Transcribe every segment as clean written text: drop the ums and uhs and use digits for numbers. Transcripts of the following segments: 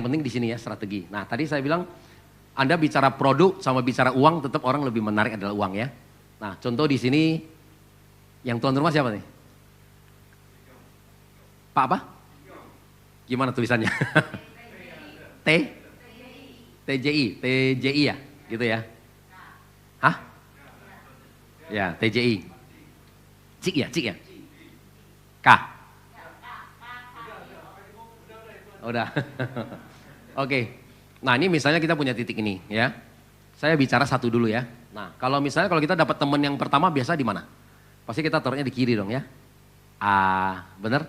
penting di sini ya strategi. Nah tadi saya bilang Anda bicara produk sama bicara uang tetap orang lebih menarik adalah uang ya. Nah contoh di sini yang tuan rumah siapa nih? Pak apa? Gimana tulisannya? T? TJI, TJI ya? Gitu ya? Hah? Ya TJI. Cik ya, Cik ya? K? Udah. Oke. Nah ini misalnya kita punya titik ini ya. Saya bicara satu dulu ya. Nah kalau misalnya kalau kita dapat teman yang pertama biasa di mana? Pasti kita taruhnya di kiri dong ya. A, bener?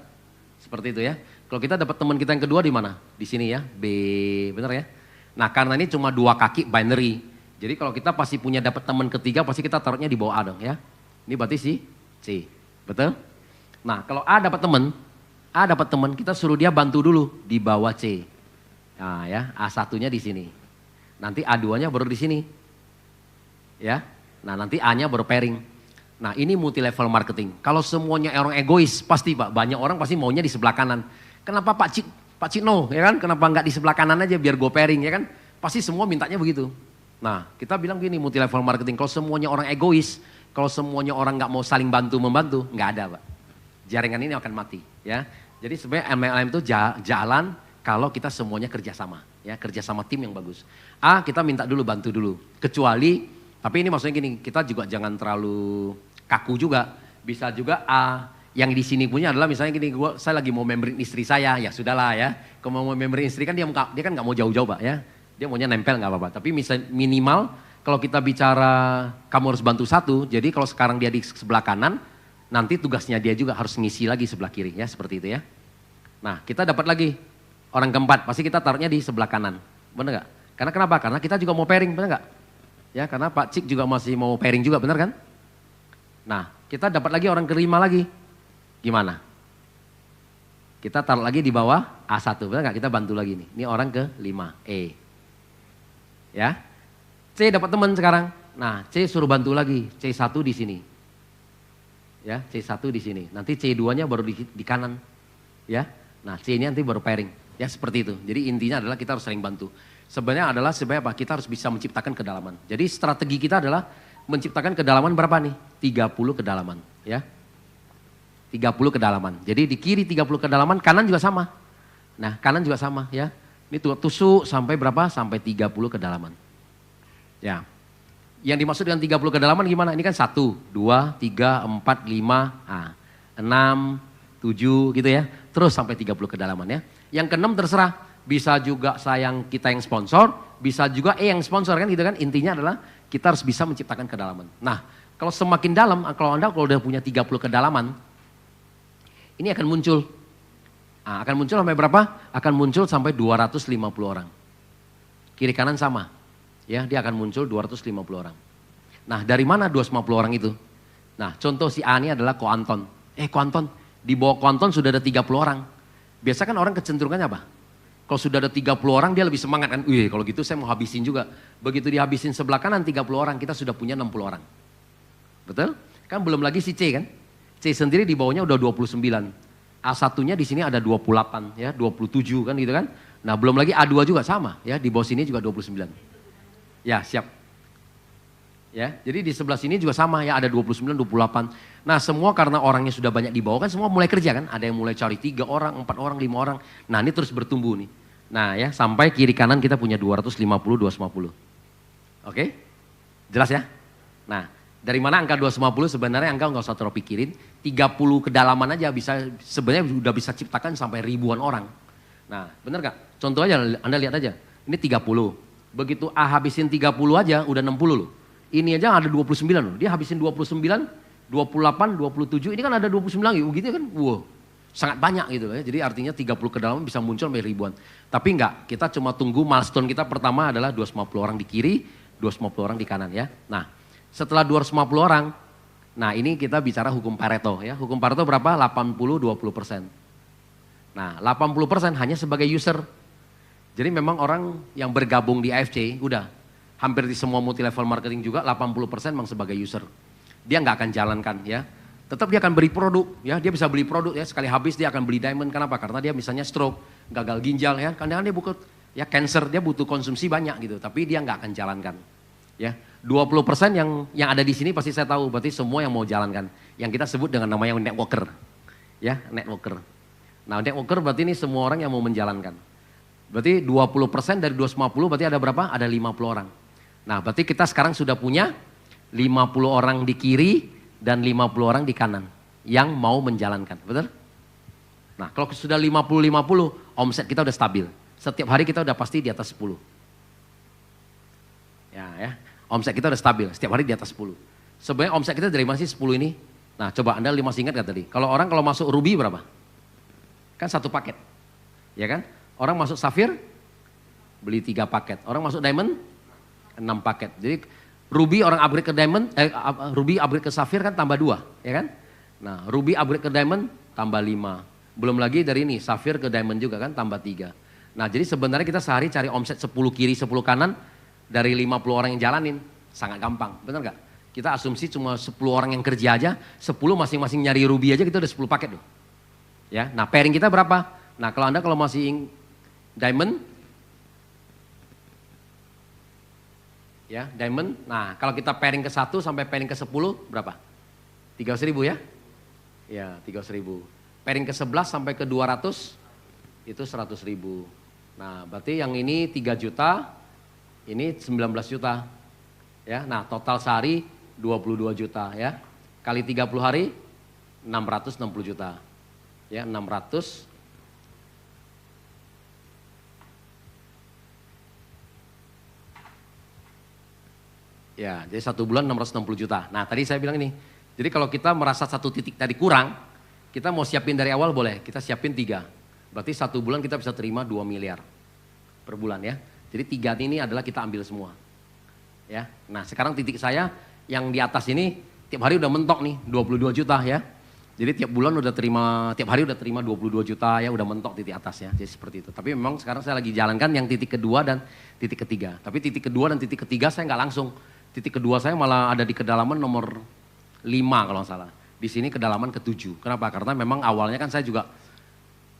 Seperti itu ya. Kalau kita dapat teman kita yang kedua di mana? Di sini ya. B, bener ya. Nah karena ini cuma dua kaki binary. Jadi kalau kita pasti punya dapat teman ketiga pasti kita taruhnya di bawah A dong ya. Ini berarti si C. Betul? Nah kalau A dapat teman kita suruh dia bantu dulu di bawah C. Nah ya, A1-nya di sini. Nanti A2-nya baru di sini. Ya. Nah, nanti A-nya baru pairing. Nah, ini multi level marketing. Kalau semuanya orang egois, pasti Pak, banyak orang pasti maunya di sebelah kanan. Kenapa Pak Cino, ya kan? Kenapa nggak di sebelah kanan aja biar gue pairing, ya kan? Pasti semua mintanya begitu. Nah, kita bilang gini multi level marketing, kalau semuanya orang egois, kalau semuanya orang nggak mau saling bantu-membantu, nggak ada Pak. Jaringan ini akan mati, ya. Jadi sebenarnya MLM itu jalan kalau kita semuanya kerjasama, ya kerjasama tim yang bagus. A kita minta dulu bantu dulu, kecuali tapi ini maksudnya gini, kita juga jangan terlalu kaku juga. Bisa juga A yang di sini punya adalah misalnya gini, saya lagi mau memberin istri saya, ya sudahlah ya. Kalau mau memberin istri kan dia kan nggak mau jauh-jauh Pak ya, dia maunya nempel nggak apa-apa. Tapi minimal kalau kita bicara kamu harus bantu satu, jadi kalau sekarang dia di sebelah kanan, nanti tugasnya dia juga harus ngisi lagi sebelah kiri ya seperti itu ya. Nah kita dapat lagi. Orang keempat, pasti kita taruhnya di sebelah kanan. Benar gak? Karena kenapa? Karena kita juga mau pairing, benar gak? Ya, karena Pak Cik juga masih mau pairing juga, benar kan? Nah, kita dapat lagi orang kelima lagi. Gimana? Kita taruh lagi di bawah A1, benar gak? Kita bantu lagi nih. Ini orang kelima, E. Ya. C dapat teman sekarang. Nah, C suruh bantu lagi. C1 di sini. Ya, C1 di sini. Nanti C2-nya baru di kanan. Ya. Nah, C ini nanti baru pairing. Ya seperti itu. Jadi intinya adalah kita harus saling bantu. Sebenarnya apa? Kita harus bisa menciptakan kedalaman. Jadi strategi kita adalah menciptakan kedalaman berapa nih? 30 kedalaman. Ya. 30 kedalaman. Jadi di kiri 30 kedalaman, kanan juga sama. Nah kanan juga sama ya. Ini tusuk sampai berapa? Sampai 30 kedalaman. Ya. Yang dimaksud dengan 30 kedalaman gimana? Ini kan 1, 2, 3, 4, 5, 6, 7 gitu ya. Terus sampai 30 kedalaman ya. Yang keenam terserah, bisa juga kita yang sponsor, bisa juga yang sponsor kan gitu kan. Intinya adalah kita harus bisa menciptakan kedalaman. Nah kalau semakin dalam, kalau Anda udah punya 30 kedalaman, ini akan muncul. Nah, akan muncul sampai berapa? Akan muncul sampai 250 orang. Kiri kanan sama, ya dia akan muncul 250 orang. Nah dari mana 250 orang itu? Nah contoh si A ini adalah Ko Anton. Ko Anton, di bawah Ko Anton sudah ada 30 orang. Biasa kan orang kecenderungannya apa? Kalau sudah ada 30 orang dia lebih semangat kan. Wih kalau gitu saya mau habisin juga. Begitu dihabisin sebelah kanan 30 orang kita sudah punya 60 orang. Betul? Kan belum lagi si C kan. C sendiri di bawahnya udah 29. A1-nya di sini ada 28 ya, 27 kan gitu kan. Nah belum lagi A2 juga sama ya, di bawah sini juga 29. Ya siap. Ya, jadi di sebelah sini juga sama ya, ada 29, 28. Nah semua karena orangnya sudah banyak di bawah kan semua mulai kerja kan. Ada yang mulai cari 3 orang, 4 orang, 5 orang. Nah ini terus bertumbuh nih. Nah ya sampai kiri kanan kita punya 250, 250. Oke? Jelas ya? Nah dari mana angka 250 sebenarnya angka nggak usah terlalu pikirin. 30 kedalaman aja bisa, sebenarnya udah bisa ciptakan sampai ribuan orang. Nah bener gak? Contoh aja Anda lihat aja. Ini 30. Begitu A habisin 30 aja udah 60 loh. Ini aja ada 29 loh, dia habisin 29, 28, 27, ini kan ada 29 gitu kan, wow, sangat banyak gitu ya. Jadi artinya 30 kedalaman bisa muncul sampai ribuan. Tapi enggak, kita cuma tunggu milestone kita pertama adalah 250 orang di kiri, 250 orang di kanan ya. Nah setelah 250 orang, nah ini kita bicara hukum Pareto ya. Hukum Pareto berapa? 80-20%. Nah 80% hanya sebagai user. Jadi memang orang yang bergabung di AFC udah. Hampir di semua multi level marketing juga 80% memang sebagai user. Dia nggak akan jalankan ya. Tetap dia akan beli produk ya, dia bisa beli produk ya, sekali habis dia akan beli diamond. Kenapa? Karena dia misalnya stroke, gagal ginjal ya. Kadang-kadang dia Ya cancer dia butuh konsumsi banyak gitu, tapi dia nggak akan jalankan. Ya, 20% yang ada di sini pasti saya tahu, berarti semua yang mau jalankan. Yang kita sebut dengan namanya networker. Ya, networker. Nah, networker berarti ini semua orang yang mau menjalankan. Berarti 20% dari 250 berarti ada berapa? Ada 50 orang. Nah, berarti kita sekarang sudah punya 50 orang di kiri dan 50 orang di kanan yang mau menjalankan, betul? Nah, kalau sudah 50-50, omset kita udah stabil. Setiap hari kita udah pasti di atas 10. Ya, omset kita udah stabil, setiap hari di atas 10. Sebenarnya omset kita dari mana sih 10 ini? Nah, coba Anda masih ingat gak tadi? Kalau orang kalau masuk ruby berapa? Kan satu paket, ya kan? Orang masuk safir, beli 3 paket. Orang masuk diamond, 6 paket. Jadi ruby orang upgrade ke diamond, ruby upgrade ke safir kan tambah 2, ya kan? Nah, ruby upgrade ke diamond tambah 5. Belum lagi dari ini, safir ke diamond juga kan tambah 3. Nah, jadi sebenarnya kita sehari cari omset 10 kiri, 10 kanan dari 50 orang yang jalanin. Sangat gampang, benar nggak? Kita asumsi cuma 10 orang yang kerja aja, 10 masing-masing nyari ruby aja kita udah 10 paket loh. Ya, nah pairing kita berapa? Nah, kalau masih diamond, ya diamond. Nah, kalau kita pairing ke 1 sampai pairing ke 10 berapa? 300.000 ya? Ya, 300.000. Pairing ke 11 sampai ke 200 itu 100.000. Nah, berarti yang ini 3 juta, ini 19 juta. Ya, nah total sehari 22 juta ya. Kali 30 hari 660 juta. Ya, 600 ya, jadi 1 bulan 660 juta. Nah, tadi saya bilang ini. Jadi kalau kita merasa 1 titik tadi kurang, kita mau siapin dari awal boleh, kita siapin 3. Berarti 1 bulan kita bisa terima 2 miliar per bulan ya. Jadi 3 ini adalah kita ambil semua. Ya. Nah, sekarang titik saya yang di atas ini tiap hari udah mentok nih 22 juta ya. Jadi tiap bulan udah terima, tiap hari udah terima 22 juta ya, udah mentok titik atas ya. Jadi seperti itu. Tapi memang sekarang saya lagi jalankan yang titik kedua dan titik ketiga. Tapi titik kedua dan titik ketiga saya nggak langsung. Titik kedua saya malah ada di kedalaman nomor 5 kalau nggak salah. Di sini kedalaman ke-7. Kenapa? Karena memang awalnya kan saya juga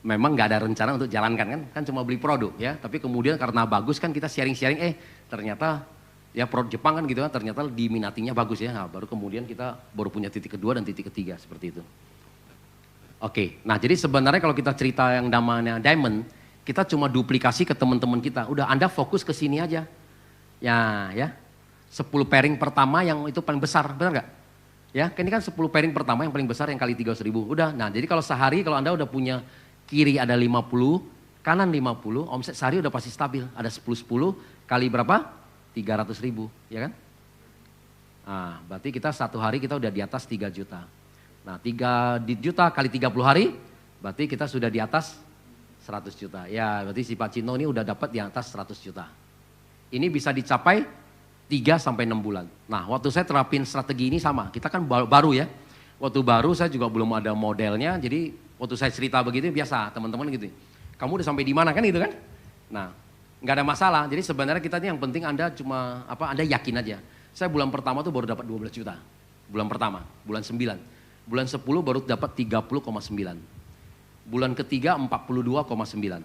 memang nggak ada rencana untuk jalankan kan cuma beli produk ya. Tapi kemudian karena bagus kan kita sharing-sharing, ternyata ya produk Jepang kan gitu kan, ternyata diminatinya bagus ya. Nah, baru kemudian kita baru punya titik kedua dan titik ketiga seperti itu. Oke, nah jadi sebenarnya kalau kita cerita yang namanya diamond, kita cuma duplikasi ke teman-teman kita. Udah Anda fokus ke sini aja. Ya, 10 pairing pertama yang itu paling besar, benar nggak? Ya, ini kan 10 pairing pertama yang paling besar yang kali 300.000. Udah, nah jadi kalau sehari kalau Anda udah punya kiri ada 50, kanan 50, omset sehari udah pasti stabil. Ada 10-10 kali berapa? 300.000, ya kan? Nah, berarti kita 1 hari kita udah di atas 3 juta. Nah, 3 juta kali 30 hari, berarti kita sudah di atas 100 juta. Ya, berarti si Pak Cino ini udah dapat di atas 100 juta. Ini bisa dicapai 3 sampai 6 bulan. Nah, waktu saya terapin strategi ini sama, kita kan baru ya. Waktu baru saya juga belum ada modelnya, jadi waktu saya cerita begitu biasa teman-teman gitu. Kamu udah sampai di mana kan gitu kan? Nah, nggak ada masalah. Jadi sebenarnya kita ini yang penting Anda cuma Anda yakin aja. Saya bulan pertama tuh baru dapat 12 juta. Bulan pertama, bulan 9. Bulan 10 baru dapat 30,9. Bulan ketiga 42,9.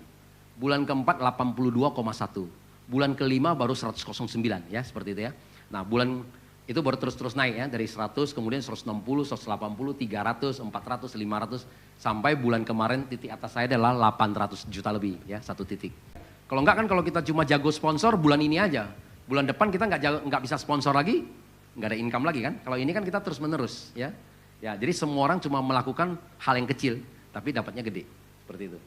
Bulan keempat 82,1. Bulan kelima baru 100,9 ya, seperti itu ya. Nah, bulan itu baru terus naik ya, dari 100 kemudian 160, 180, 300, 400, 500 sampai bulan kemarin titik atas saya adalah 800 juta lebih ya, 1 titik. Kalau enggak kan kalau kita cuma jago sponsor bulan ini aja, bulan depan kita nggak bisa sponsor lagi, nggak ada income lagi kan. Kalau ini kan kita terus menerus ya. Ya, jadi semua orang cuma melakukan hal yang kecil tapi dapatnya gede, seperti itu.